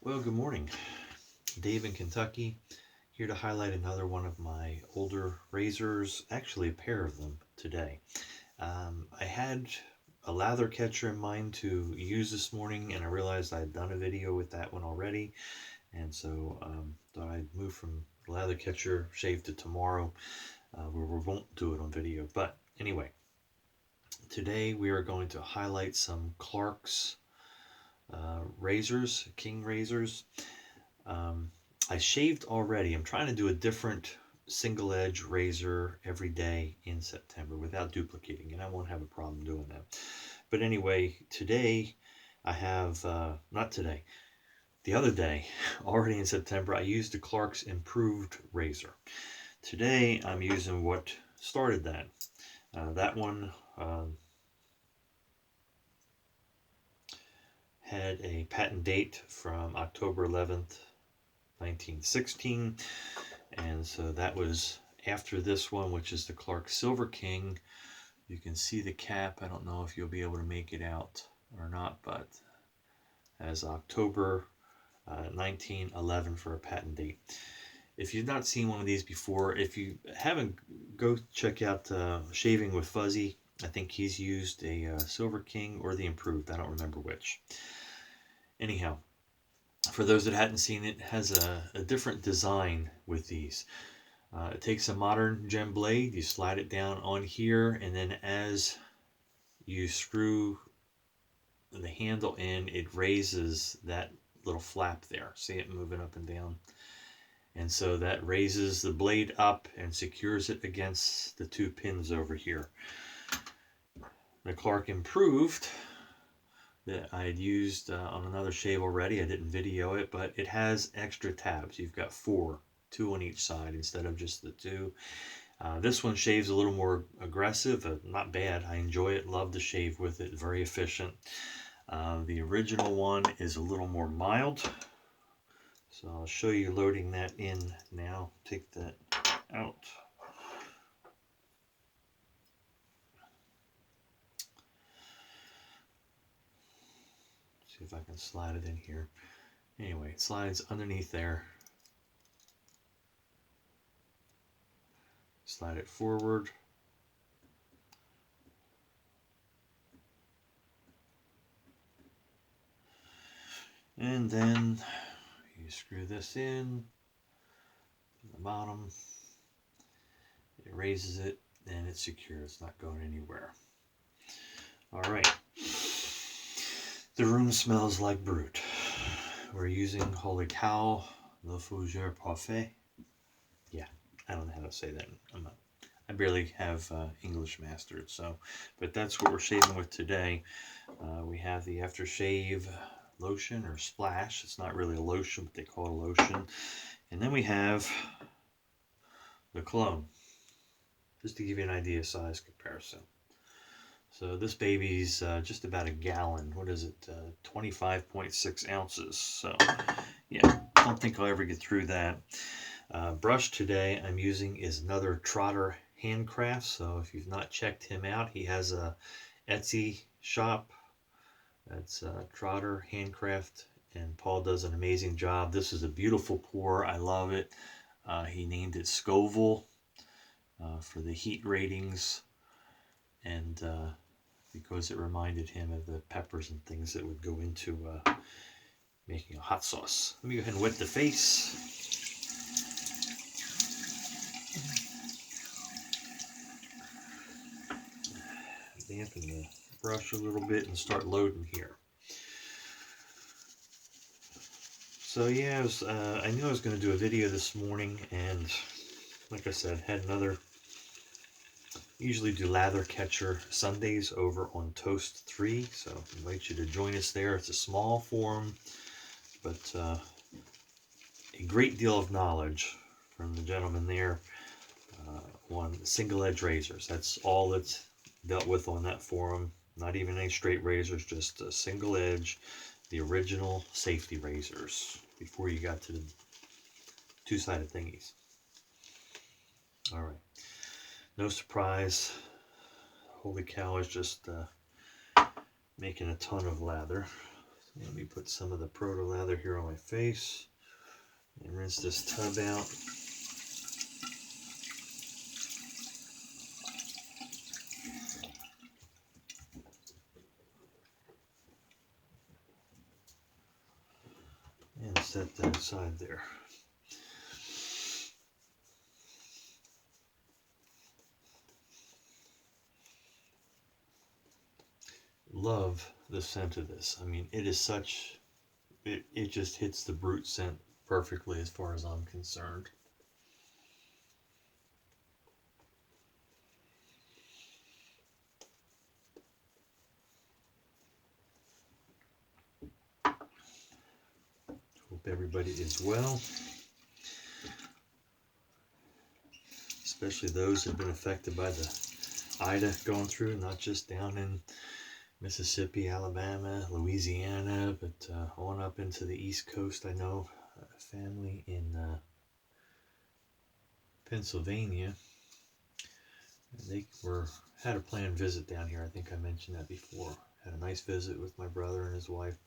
Well, good morning. Dave in Kentucky, here to highlight another one of my older razors, actually a pair of them today. I had a lather catcher in mind to use this morning, and I realized I had done a video with that one already, and so thought I'd move from lather catcher shave to tomorrow, where we won't do it on video. But anyway, today we are going to highlight some Clark's razors, King razors. I shaved already. I'm trying to do a different single edge razor every day in September without duplicating, and I won't have a problem doing that. But anyway, today I have, not today, the other day, already in September, I used the Clark's improved razor. Today I'm using what started that. That one had a patent date from October 11th, 1916, and so that was after this one, which is the Clark Silver King. You can see the cap. I don't know if you'll be able to make it out or not, but as October 1911 for a patent date. If you've not seen one of these before, if you haven't, go check out Shaving with Fuzzy. I think he's used a Silver King or the Improved. I don't remember which. Anyhow, for those that hadn't seen it, has a different design with these. It takes a modern gem blade, you slide it down on here, and then as you screw the handle in, it raises that little flap there. See it moving up and down? And so that raises the blade up and secures it against the two pins over here. The Clark Improved that I had used on another shave already. I didn't video it, but it has extra tabs. You've got two on each side instead of just the two. This one shaves a little more aggressive, not bad. I enjoy it, love to shave with it, very efficient. The original one is a little more mild. So I'll show you loading that in now. Take that out. See if I can slide it in here. Anyway, it slides underneath there. Slide it forward. And then you screw this in the bottom. It raises it and it's secure. It's not going anywhere. All right. The room smells like BRUT. We're using Kaw La Fougère Parfaite. Yeah, I don't know how to say that. I barely have English mastered, so, but that's what we're shaving with today. We have the aftershave lotion or splash. It's not really a lotion, but they call it a lotion. And then we have the cologne, just to give you an idea of size comparison. So this baby's just about a gallon. What is it? 25.6 ounces. So yeah, I don't think I'll ever get through that. Brush today I'm using is another Trotter Handcraft. So if you've not checked him out, he has a Etsy shop. That's Trotter Handcraft, and Paul does an amazing job. This is a beautiful pour. I love it. He named it Scoville for the heat ratings, and because it reminded him of the peppers and things that would go into making a hot sauce. Let me go ahead and wet the face. Dampen the brush a little bit and start loading here. So yeah, I knew I was going to do a video this morning, and like I said, had another. Usually do lather catcher Sundays over on Toast 3, so I invite you to join us there. It's a small forum, but a great deal of knowledge from the gentleman there on single edge razors. That's all that's dealt with on that forum. Not even any straight razors, just a single edge, the original safety razors before you got to the two-sided thingies. All right. No surprise, holy cow is just making a ton of lather. So let me put some of the proto lather here on my face and rinse this tub out. And set that aside there. Love the scent of this. I mean, it is such, it just hits the BRUT scent perfectly as far as I'm concerned. Hope everybody is well, especially those who have been affected by the Ida going through, not just down in Mississippi, Alabama, Louisiana, but on up into the East Coast. I know a family in Pennsylvania. They had a planned visit down here. I think I mentioned that before. Had a nice visit with my brother and his wife.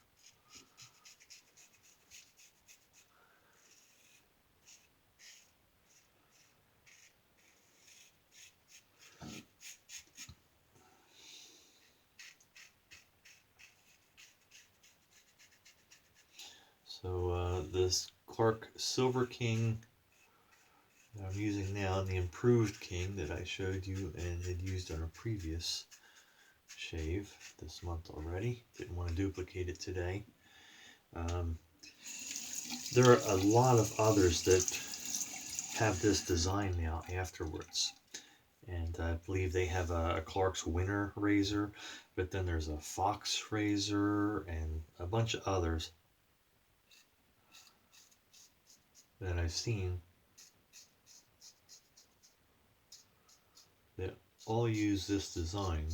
So this Clark Silver King that I'm using now, and the improved King that I showed you and had used on a previous shave this month already. Didn't want to duplicate it today. There are a lot of others that have this design now afterwards. And I believe they have a Clark's Winter razor, but then there's a Fox razor and a bunch of others that I've seen that all use this design.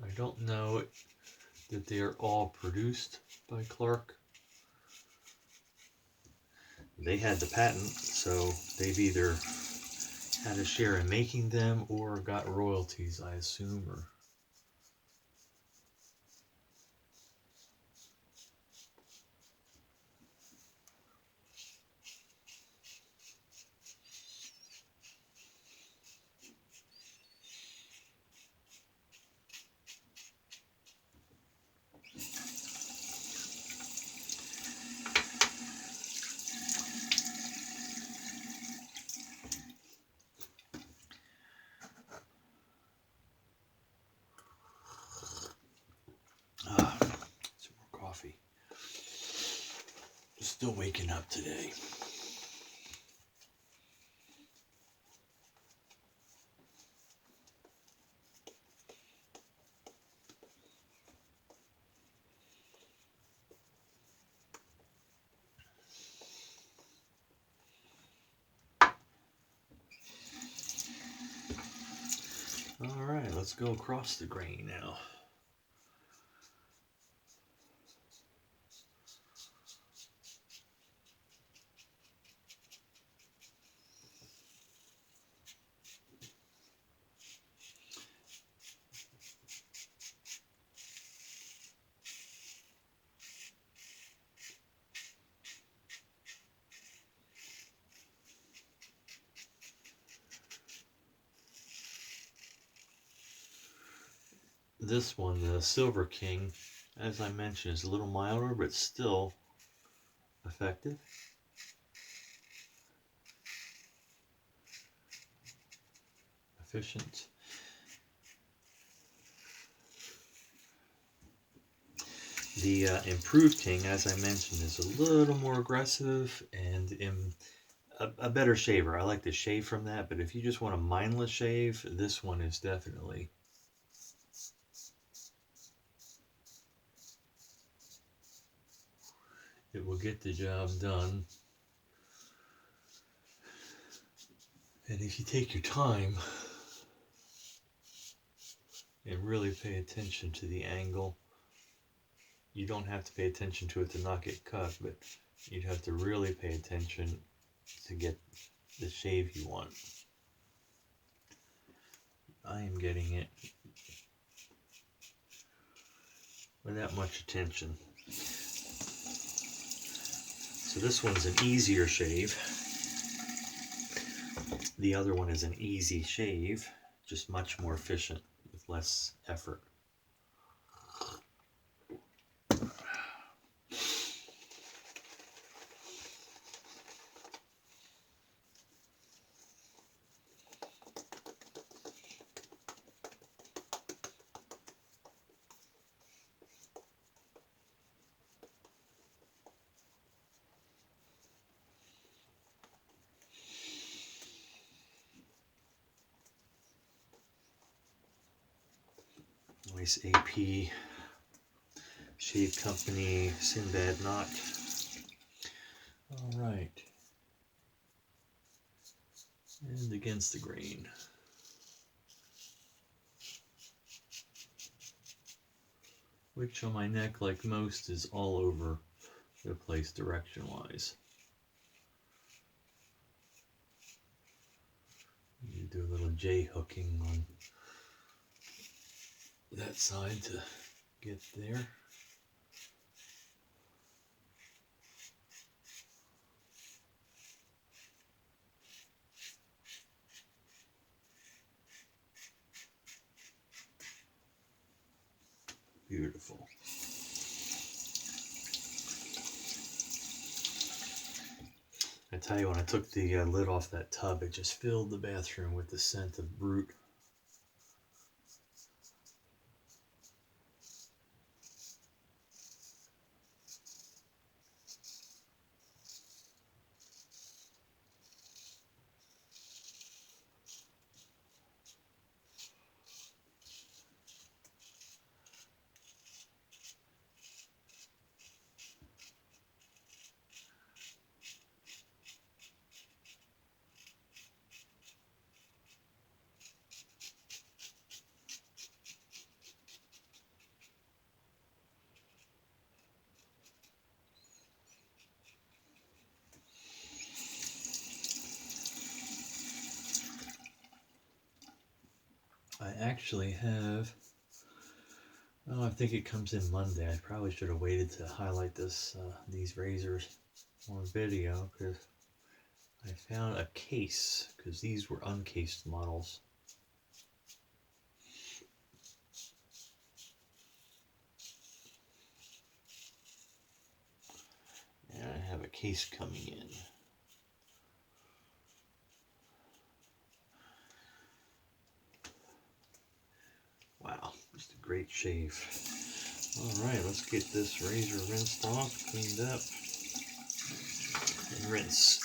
I don't know that they are all produced by Clark. They had the patent, so they've either had a share in making them or got royalties, I assume. Or some more coffee. Still waking up today. All right, let's go across the grain now. This one, the Silver King, as I mentioned, is a little milder, but still effective. Efficient. The improved King, as I mentioned, is a little more aggressive and a better shaver. I like to shave from that, but if you just want a mindless shave, this one is definitely it will get the job done. And if you take your time, and really pay attention to the angle. You don't have to pay attention to it to not get cut, but you'd have to really pay attention to get the shave you want. I am getting it without much attention. So this one's an easier shave. The other one is an easy shave, just much more efficient with less effort. Nice AP Shave Company Sinbad knot. All right. And against the grain. Which on my neck, like most, is all over the place direction-wise. You do a little J-hooking on that side to get there. Beautiful. I tell you, when I took the lid off that tub, it just filled the bathroom with the scent of BRUT. I actually have, oh, I think it comes in Monday. I probably should have waited to highlight these razors on video, because I found a case, because these were uncased models. And I have a case coming in. Wow, just a great shave. All right, let's get this razor rinsed off, cleaned up, and rinse.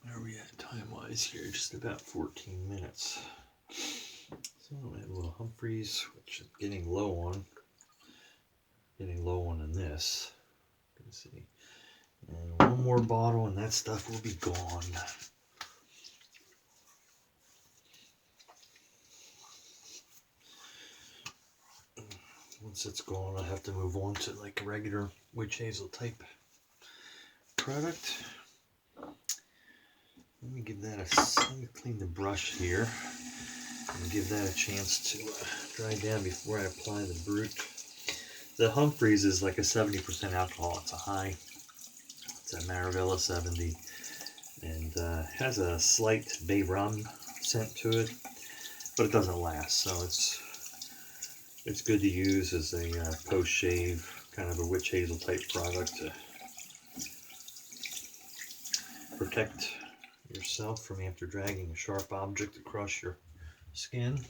Where are we at time-wise here? Just about 14 minutes. So I have a little Humphreys, which I'm getting low on. Getting low on in this. Let's see. And one more bottle and that stuff will be gone. Once it's gone, I have to move on to like a regular witch hazel type product. Let me give that let me clean the brush here and give that a chance to dry down before I apply the BRUT. The Humphreys is like a 70% alcohol. It's a high. It's a Maravilla 70, and has a slight bay rum scent to it, but it doesn't last. So it's good to use as a post shave, kind of a witch hazel type product to protect yourself from after dragging a sharp object across your skin.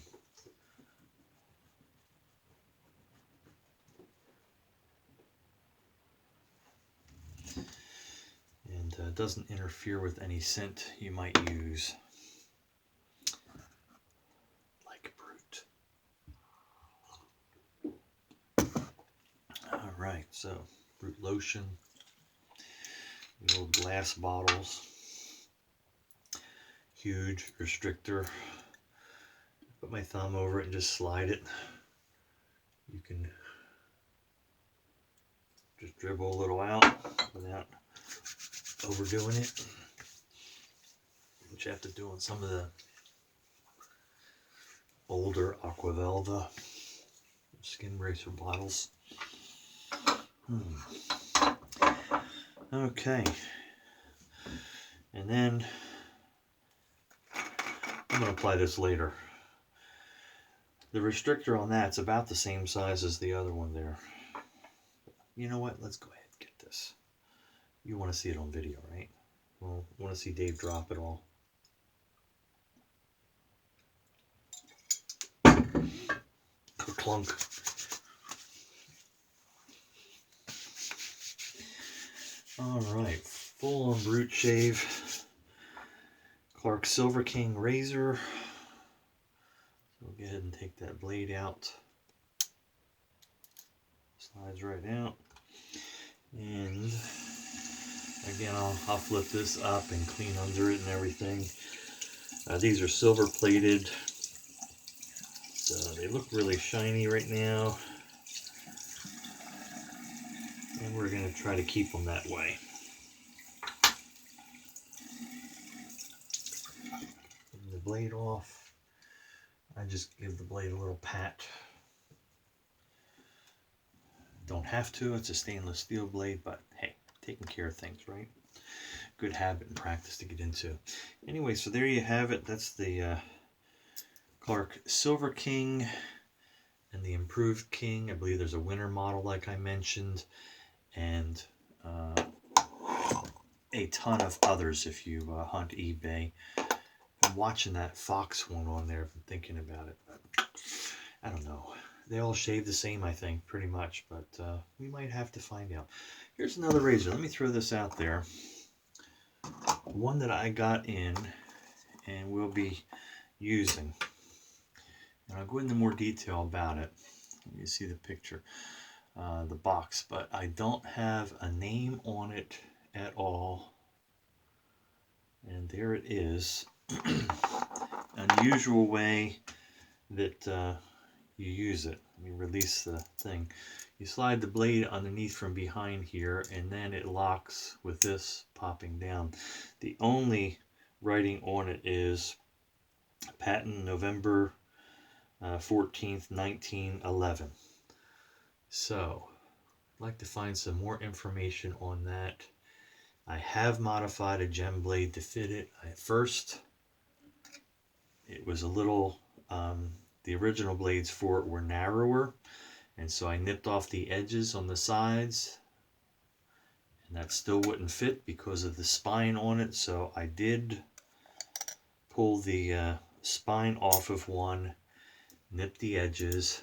And doesn't interfere with any scent you might use. right, so BRUT lotion, the old glass bottles, huge restrictor. Put my thumb over it and just slide it. You can just dribble a little out without overdoing it, which you have to do on some of the older Aquavelva skin bracer bottles. Okay, and then I'm going to apply this later. The restrictor on that's about the same size as the other one there. You know what? Let's go ahead and get this. You want to see it on video, right? Well, want to see Dave drop it all. Clunk. All right, full on BRUT shave. Clark Silver King razor. So we'll go ahead and take that blade out. Slides right out. And again, I'll flip this up and clean under it and everything. These are silver plated, so they look really shiny right now. And we're going to try to keep them that way. Getting the blade off. I just give the blade a little pat. Don't have to, it's a stainless steel blade, but hey, taking care of things, right? Good habit and practice to get into. Anyway, so there you have it. That's the Clark Silver King and the Improved King. I believe there's a winter model like I mentioned, and a ton of others if you hunt eBay. I'm watching that fox one on there, I'm thinking about it, but I don't know. They all shave the same, I think, pretty much, but we might have to find out. Here's another razor. Let me throw this out there. One that I got in and will be using. And I'll go into more detail about it. You see the picture, the box, but I don't have a name on it at all. And there it is. Unusual way that you use it. Let me release the thing. You slide the blade underneath from behind here, and then it locks with this popping down. The only writing on it is patent November 14th, 1911. So, I'd like to find some more information on that. I have modified a gem blade to fit it. At first, it was a little, the original blades for it were narrower, and so I nipped off the edges on the sides, and that still wouldn't fit because of the spine on it. So I did pull the spine off of one, nip the edges,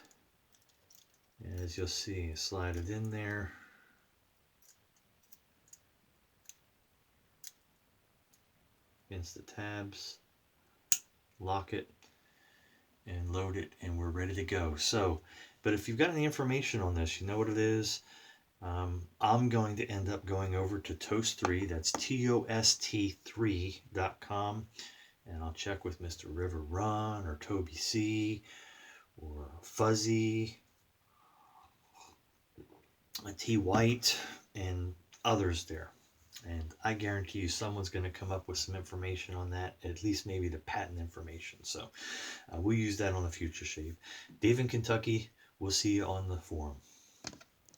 and as you'll see, slide it in there. Against the tabs, lock it, and load it, and we're ready to go. So, but if you've got any information on this, you know what it is. I'm going to end up going over to Toast3, that's TOST3.com, and I'll check with Mr. River Run or Toby C or Fuzzy, T White, and others there. And I guarantee you someone's going to come up with some information on that, at least maybe the patent information. So we'll use that on a future shave. Dave in Kentucky, we'll see you on the forum.